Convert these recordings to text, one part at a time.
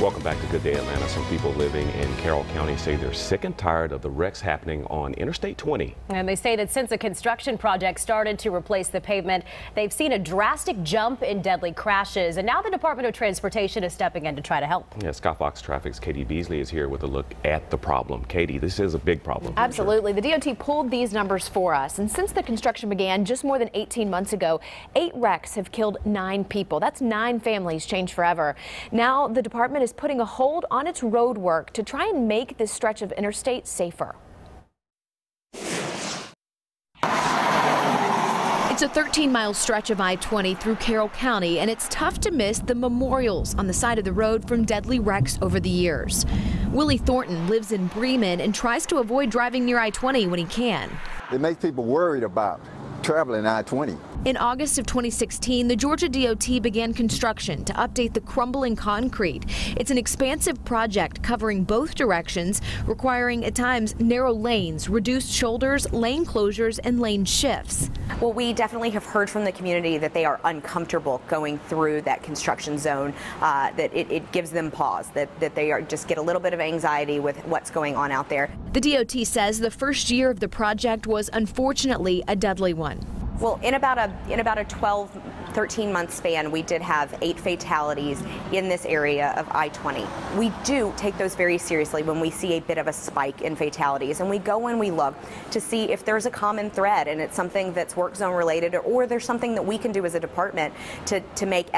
Welcome back to Good Day Atlanta. Some people living in Carroll County say they're sick and tired of the wrecks happening on Interstate 20. And they say that since a construction project started to replace the pavement, they've seen a drastic jump in deadly crashes. And now the Department of Transportation is stepping in to try to help. Yeah, Scott Fox Traffic's Katie Beasley is here with a look at the problem. Katie, this is a big problem. Absolutely. The DOT pulled these numbers for us. And since the construction began just more than 18 months ago, 8 wrecks have killed 9 people. That's 9 families changed forever. Now the department is putting a hold on its road work to try and make this stretch of interstate safer. It's a 13-mile stretch of I-20 through Carroll County, and it's tough to miss the memorials on the side of the road from deadly wrecks over the years. Willie Thornton lives in Bremen and tries to avoid driving near I-20 when he can. It makes people worried about traveling I-20. In August of 2016, the Georgia DOT began construction to update the crumbling concrete. It's an expansive project covering both directions, requiring at times narrow lanes, reduced shoulders, lane closures, and lane shifts. Well, we definitely have heard from the community that they are uncomfortable going through that construction zone, that it gives them pause, that they are just get a little bit of anxiety with what's going on out there. The DOT says the first year of the project was unfortunately a deadly one. Well, in about a 12, 13-month span, we did have 8 fatalities in this area of I-20. We do take those very seriously when we see a bit of a spike in fatalities, and we go and we look to see if there's a common thread, and it's something that's work zone related, or there's something that we can do as a department to make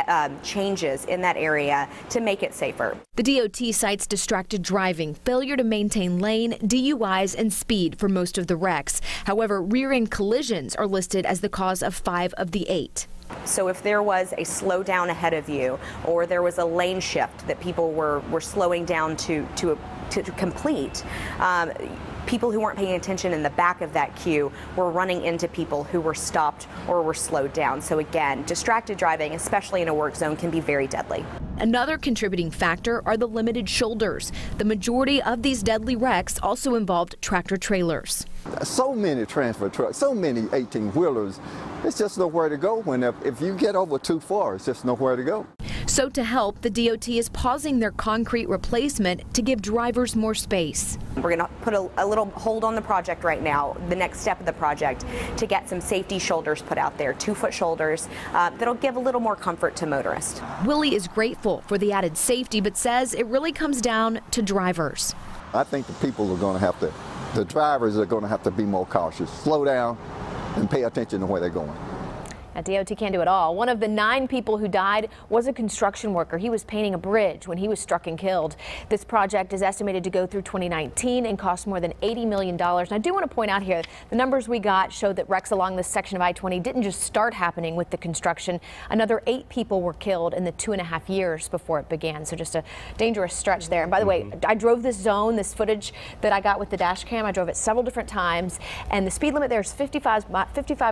changes in that area to make it safer. The DOT cites distracted driving, failure to maintain lane, DUIs, and speed for most of the wrecks. However, rear-end collisions are listed as the cause of 5 of the 8. So if there was a slowdown ahead of you, or there was a lane shift that people were slowing down to complete, people who weren't paying attention in the back of that queue were running into people who were stopped or were slowed down. So again, distracted driving, especially in a work zone, can be very deadly. Another contributing factor are the limited shoulders. The majority of these deadly wrecks also involved tractor trailers. So many transfer trucks, so many 18-wheelers. It's just nowhere to go. If you get over too far, it's just nowhere to go. So to help, the DOT is pausing their concrete replacement to give drivers more space. We're going to put a little hold on the project right now, the next step of the project, to get some safety shoulders put out there, 2-foot shoulders, that'll give a little more comfort to motorists. Willie is grateful for the added safety, but says it really comes down to drivers. I think the drivers are going to have to be more cautious, slow down, and pay attention to where they're going. Now, DOT can't do it all. One of the 9 people who died was a construction worker. He was painting a bridge when he was struck and killed. This project is estimated to go through 2019 and cost more than $80 million. And I do want to point out here, the numbers we got show that wrecks along this section of I-20 didn't just start happening with the construction. Another 8 people were killed in the 2.5 years before it began. So just a dangerous stretch there. And by the way, I drove this zone, this footage that I got with the dash cam. I drove it several different times, and the speed limit there is 55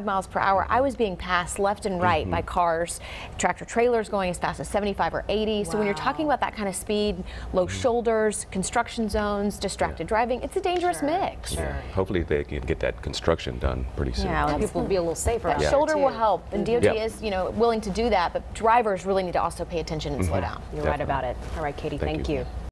miles per hour. I was being passed left and right by cars, tractor trailers going as fast as 75 or 80. So when you're talking about that kind of speed, low shoulders, construction zones, distracted driving, it's a dangerous mix. Hopefully they can get that construction done pretty soon. Yeah, people will be a little safer. That shoulder will help, and DOT is, willing to do that, but drivers really need to also pay attention and slow down. You're right about it. All right, Katie, thank you.